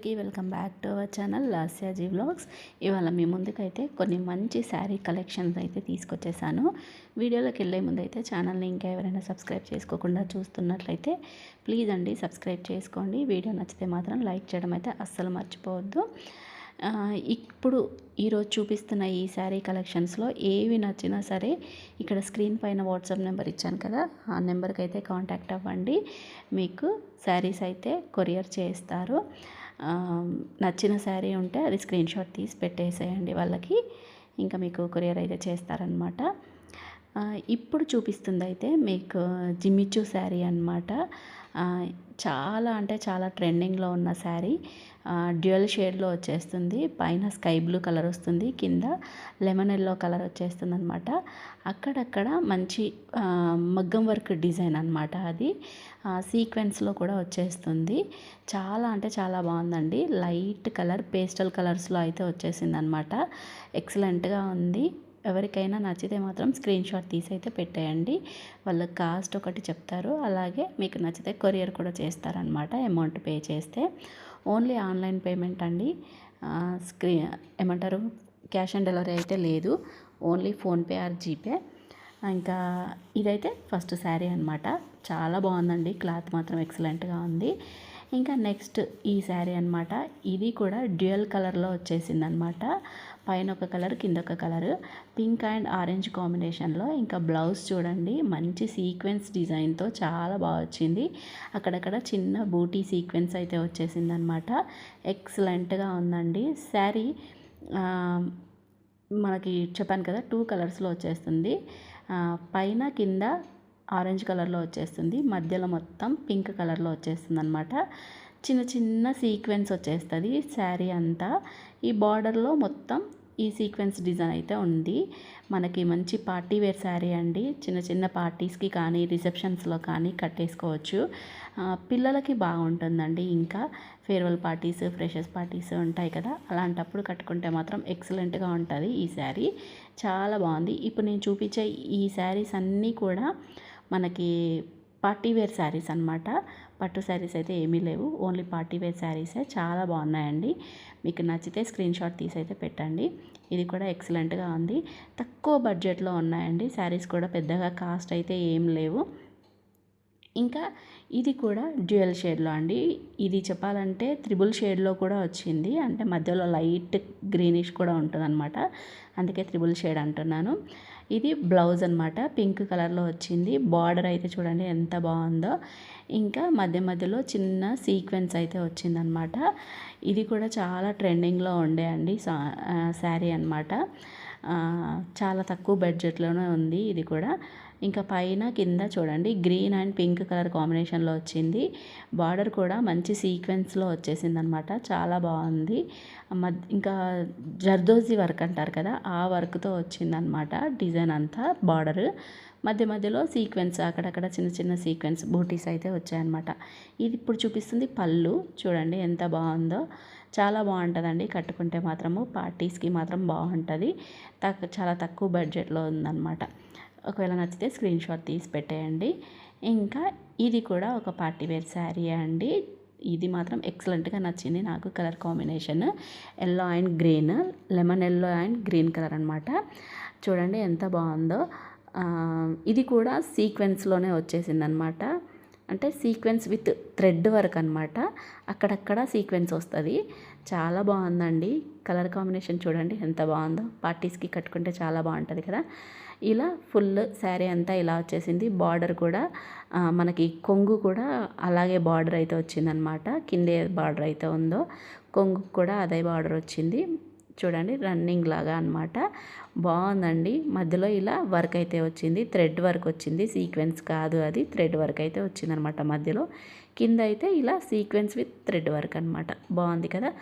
అందరికీ welcome back to our channel Lasyaji vlogs. ఇవాళ మీ ముందుకైతే కొన్ని మంచి శారీ కలెక్షన్స్ అయితే తీసుకొచ్చేసాను. వీడియోలోకి వెళ్ళే ముందు అయితే ఛానల్ని ఇంకా ఎవరైనా సబ్స్క్రైబ్ చేసుకోకుండా చూస్తున్నట్లయితే ప్లీజ్ అండి సబ్స్క్రైబ్ చేసుకోండి. వీడియో నచ్చితే మాత్రం లైక్ చేయడం అయితే అస్సలు మర్చిపోవద్దు. ఇప్పుడు ఈరోజు చూపిస్తున్న ఈ శారీ కలెక్షన్స్లో ఏవి నచ్చినా సరే ఇక్కడ స్క్రీన్ పైన వాట్సాప్ నెంబర్ ఇచ్చాను కదా, ఆ నెంబర్కి అయితే కాంటాక్ట్ అవ్వండి. మీకు శారీస్ అయితే కొరియర్ చేస్తారు. నచ్చిన శారీ ఉంటే అది స్క్రీన్ షాట్ తీసి పెట్టేసేయండి వాళ్ళకి, ఇంకా మీకు కొరియర్ అయితే చేస్తారనమాట. ఇప్పుడు చూపిస్తుంది అయితే మీకు జిమ్మిచూ శారీ అనమాట. చాలా అంటే చాలా ట్రెండింగ్లో ఉన్న శారీ. డ్యూయల్ షేడ్లో వచ్చేస్తుంది. పైన స్కై బ్లూ కలర్ వస్తుంది, కింద లెమన్ ఎల్లో కలర్ వచ్చేస్తుంది అనమాట. అక్కడక్కడ మంచి మగ్గం వర్క్ డిజైన్ అనమాట. అది సీక్వెన్స్లో కూడా వచ్చేస్తుంది. చాలా అంటే చాలా బాగుందండి. లైట్ కలర్ పేస్టల్ కలర్స్లో అయితే వచ్చేసింది అనమాట. ఎక్సలెంట్గా ఉంది. ఎవరికైనా నచ్చితే మాత్రం స్క్రీన్ షాట్ తీసి అయితే పెట్టేయండి. వాళ్ళ కాస్ట్ ఒకటి చెప్తారు, అలాగే మీకు నచ్చితే కొరియర్ కూడా చేస్తారనమాట. అమౌంట్ పే చేస్తే ఓన్లీ ఆన్లైన్ పేమెంట్ అండి. ఏమంటారు, క్యాష్ ఆన్ డెలివరీ అయితే లేదు, ఓన్లీ ఫోన్పే ఆర్ జీపే. ఇంకా ఇదైతే ఫస్ట్ శారీ అనమాట. చాలా బాగుందండి, క్లాత్ మాత్రం ఎక్సలెంట్గా ఉంది. ఇంకా నెక్స్ట్ ఈ శారీ అనమాట. ఇది కూడా డ్యూయల్ కలర్లో వచ్చేసింది అనమాట. పైన ఒక కలర్, కింద ఒక కలర్, పింక్ అండ్ ఆరెంజ్ కాంబినేషన్లో. ఇంకా బ్లౌజ్ చూడండి, మంచి సీక్వెన్స్ డిజైన్తో చాలా బాగా వచ్చింది. అక్కడక్కడ చిన్న బూటీ సీక్వెన్స్ అయితే వచ్చేసింది అనమాట. ఎక్సలెంట్గా ఉందండి శారీ. మనకి చెప్పాను కదా 2 కలర్స్లో వచ్చేస్తుంది. పైన కింద ఆరెంజ్ కలర్లో వచ్చేస్తుంది, మధ్యలో మొత్తం పింక్ కలర్లో వచ్చేస్తుంది అనమాట. చిన్న చిన్న సీక్వెన్స్ వచ్చేస్తుంది శారీ అంతా. ఈ బార్డర్లో మొత్తం ఈ సీక్వెన్స్ డిజైన్ అయితే ఉంది. మనకి మంచి పార్టీ వేర్ శారీ అండి. చిన్న చిన్న పార్టీస్కి కానీ రిసెప్షన్స్లో కానీ కట్టేసుకోవచ్చు. పిల్లలకి బాగుంటుందండి. ఇంకా ఫేర్వెల్ పార్టీస్, ఫ్రెషర్స్ పార్టీస్ ఉంటాయి కదా, అలాంటప్పుడు కట్టుకుంటే మాత్రం ఎక్సలెంట్గా ఉంటుంది ఈ శారీ. చాలా బాగుంది. ఇప్పుడు నేను చూపించే ఈ శారీస్ అన్నీ కూడా మనకి పార్టీ వేర్ శారీస్ అనమాట. పట్టు శారీస్ అయితే ఏమీ లేవు, ఓన్లీ పార్టీ వేర్ శారీసే. చాలా బాగున్నాయండి. మీకు నచ్చితే స్క్రీన్ షాట్ తీసి అయితే పెట్టండి. ఇది కూడా ఎక్సలెంట్గా ఉంది. తక్కువ బడ్జెట్లో ఉన్నాయండి శారీస్ కూడా, పెద్దగా కాస్ట్ అయితే ఏం లేవు. ఇంకా ఇది కూడా డ్యూయల్ షేడ్లో అండి. ఇది చెప్పాలంటే త్రిబుల్ షేడ్లో కూడా వచ్చింది, అంటే మధ్యలో లైట్ గ్రీనిష్ కూడా ఉంటుంది అనమాట, అందుకే త్రిబుల్ షేడ్ అంటున్నాను. ఇది బ్లౌజ్ అనమాట, పింక్ కలర్లో వచ్చింది. బార్డర్ అయితే చూడండి ఎంత బాగుందో. ఇంకా మధ్య మధ్యలో చిన్న సీక్వెన్స్ అయితే వచ్చిందనమాట. ఇది కూడా చాలా ట్రెండింగ్లో ఉండే అండి శారీ అనమాట. చాలా తక్కువ బడ్జెట్లోనే ఉంది ఇది కూడా. ఇంకా పైన కింద చూడండి గ్రీన్ అండ్ పింక్ కలర్ కాంబినేషన్లో వచ్చింది. బార్డర్ కూడా మంచి సీక్వెన్స్లో వచ్చేసింది అనమాట. చాలా బాగుంది. ఇంకా జర్దోజీ వర్క్ అంటారు కదా, ఆ వర్క్తో వచ్చిందనమాట డిజైన్ అంతా. బార్డర్ మధ్య మధ్యలో సీక్వెన్స్, అక్కడక్కడ చిన్న చిన్న సీక్వెన్స్ బూటీస్ అయితే వచ్చాయన్నమాట. ఇది ఇప్పుడు చూపిస్తుంది పళ్ళు. చూడండి ఎంత బాగుందో. చాలా బాగుంటుందండి కట్టుకుంటే మాత్రము, పార్టీస్కి మాత్రం బాగుంటుంది. చాలా తక్కువ బడ్జెట్లో ఉందన్నమాట. ఒకవేళ నచ్చితే స్క్రీన్ షాట్ తీసి పెట్టేయండి. ఇంకా ఇది కూడా ఒక పార్టీ వేర్ శారీ అండి. ఇది మాత్రం ఎక్సలెంట్గా నచ్చింది నాకు. Colour combination yellow and green, lemon yellow and green colour అనమాట. చూడండి ఎంత బాగుందో. ఇది కూడా సీక్వెన్స్లోనే వచ్చేసింది అనమాట. అంటే సీక్వెన్స్ విత్ థ్రెడ్ వర్క్ అనమాట. అక్కడక్కడ సీక్వెన్స్ వస్తుంది. చాలా బాగుందండి. కలర్ కాంబినేషన్ చూడండి ఎంత బాగుందో. పార్టీస్కి కట్టుకుంటే చాలా బాగుంటుంది కదా. ఇలా ఫుల్ శారీ అంతా ఇలా వచ్చేసింది. బార్డర్ కూడా మనకి కొంగు కూడా అలాగే బార్డర్ అయితే వచ్చిందనమాట. కిందే బార్డర్ అయితే ఉందో కొంగు కూడా అదే బార్డర్ వచ్చింది. చూడండి రన్నింగ్ లాగా అనమాట. బాగుందండి. మధ్యలో ఇలా వర్క్ అయితే వచ్చింది, థ్రెడ్ వర్క్ వచ్చింది, సీక్వెన్స్ కాదు అది, థ్రెడ్ వర్క్ అయితే వచ్చిందనమాట మధ్యలో. కింద అయితే ఇలా సీక్వెన్స్ విత్ థ్రెడ్ వర్క్ అనమాట. బాగుంది కదా.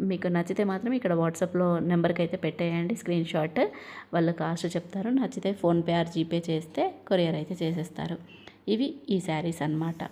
మీకు నచ్చితే మాత్రం ఇక్కడ వాట్సాప్లో నెంబర్కి అయితే పెట్టేయండి స్క్రీన్ షాట్. వాళ్ళు కాస్ట్ చెప్తారు. నచ్చితే ఫోన్పే ఆర్ జీపే చేస్తే కొరియర్ అయితే చేసేస్తారు. ఇవి ఈ శారీస్ అన్నమాట.